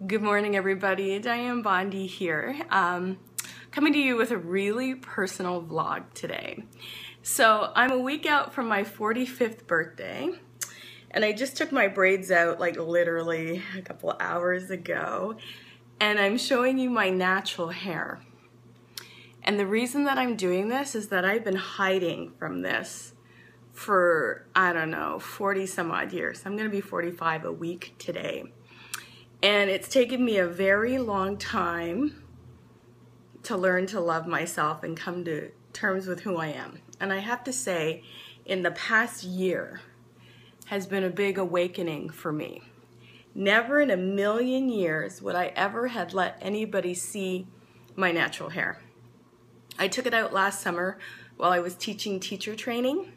Good morning, everybody. Diane Bondi here, coming to you with a really personal vlog today. So I'm a week out from my 45th birthday, and I just took my braids out like literally a couple hours ago, and I'm showing you my natural hair. And the reason that I'm doing this is that I've been hiding from this for, I don't know, 40 some odd years. I'm gonna be 45 a week today. And it's taken me a very long time to learn to love myself and come to terms with who I am. And I have to say, in the past year has been a big awakening for me. Never in a million years would I ever have let anybody see my natural hair. I took it out last summer while I was teaching teacher training,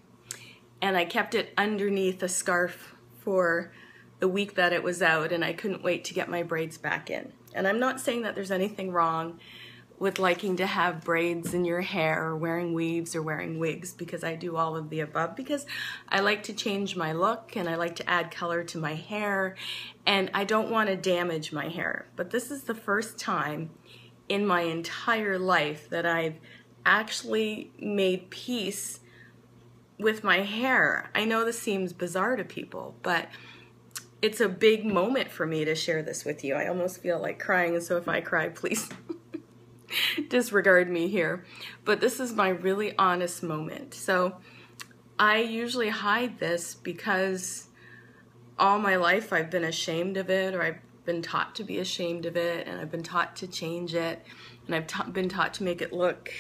and I kept it underneath a scarf for the week that it was out, and I couldn't wait to get my braids back in. And I'm not saying that there's anything wrong with liking to have braids in your hair or wearing weaves or wearing wigs, because I do all of the above, because I like to change my look and I like to add color to my hair, and I don't want to damage my hair. But this is the first time in my entire life that I've actually made peace with my hair. I know this seems bizarre to people, but it's a big moment for me to share this with you. I almost feel like crying, and so if I cry, please disregard me here. But this is my really honest moment. So I usually hide this because all my life I've been ashamed of it, or I've been taught to be ashamed of it, and I've been taught to change it, and I've been taught to make it look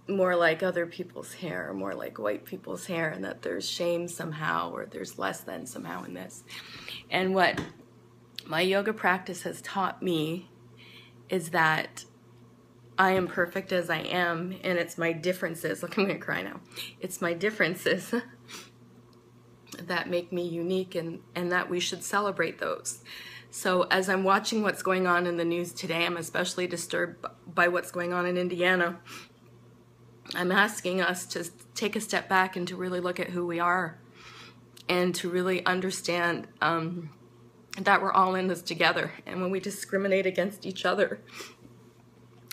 more like other people's hair, more like white people's hair, and that there's shame somehow, or there's less than somehow in this. And what my yoga practice has taught me is that I am perfect as I am, and it's my differences, look, I'm gonna cry now, it's my differences that make me unique, and that we should celebrate those. So as I'm watching what's going on in the news today, I'm especially disturbed by what's going on in Indiana. I'm asking us to take a step back and to really look at who we are, and to really understand that we're all in this together, and when we discriminate against each other,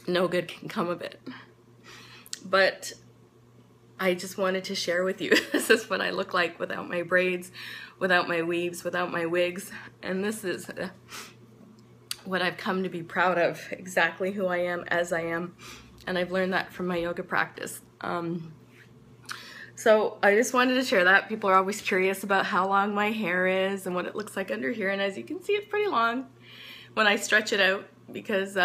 no good can come of it. But I just wanted to share with you, this is what I look like without my braids, without my weaves, without my wigs, and this is what I've come to be proud of, exactly who I am as I am. And I've learned that from my yoga practice. So I just wanted to share that. People are always curious about how long my hair is and what it looks like under here. And as you can see, it's pretty long when I stretch it out, because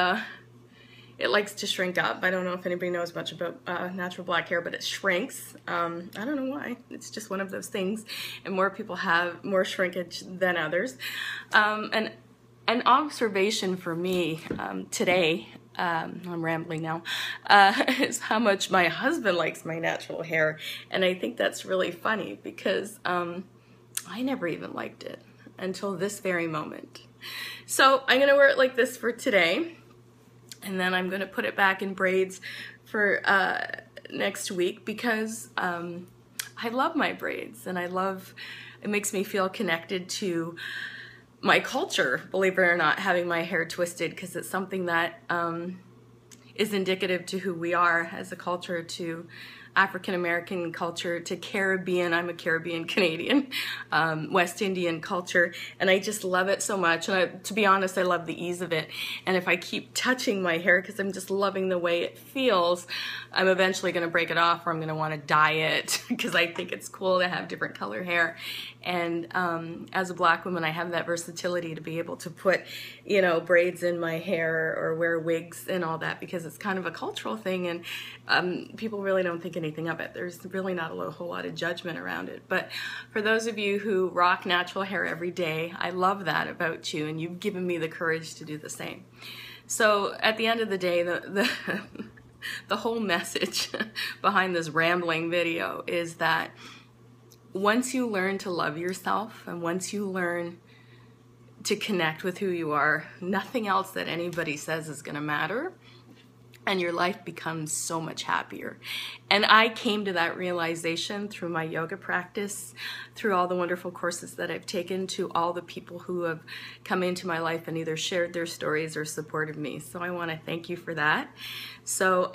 it likes to shrink up. I don't know if anybody knows much about natural black hair, but it shrinks. I don't know why. It's just one of those things. And more people have more shrinkage than others. And an observation for me today, I'm rambling now, is how much my husband likes my natural hair. And I think that's really funny, because I never even liked it until this very moment. So I'm gonna wear it like this for today, and then I'm gonna put it back in braids for next week, because I love my braids, and it makes me feel connected to my culture, believe it or not, having my hair twisted, because it's something that is indicative to who we are as a culture, to African American culture, to Caribbean, I'm a Caribbean Canadian, West Indian culture, and I just love it so much. And to be honest, I love the ease of it. And if I keep touching my hair because I'm just loving the way it feels, I'm eventually going to break it off, or I'm going to want to dye it because I think it's cool to have different color hair. And as a black woman, I have that versatility to be able to put, you know, braids in my hair or wear wigs and all that, because it's kind of a cultural thing, and people really don't think anything of it. There's really not a whole lot of judgment around it. But for those of you who rock natural hair every day, I love that about you, and you've given me the courage to do the same. So at the end of the day, the whole message behind this rambling video is that once you learn to love yourself, and once you learn to connect with who you are, nothing else that anybody says is going to matter. and your life becomes so much happier. And I came to that realization through my yoga practice, through all the wonderful courses that I've taken, to all the people who have come into my life and either shared their stories or supported me. So I want to thank you for that. So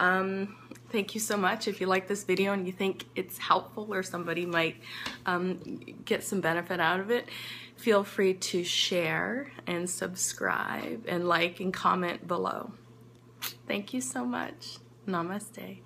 thank you so much. If you like this video and you think it's helpful or somebody might get some benefit out of it, feel free to share and subscribe and like and comment below. Thank you so much. Namaste.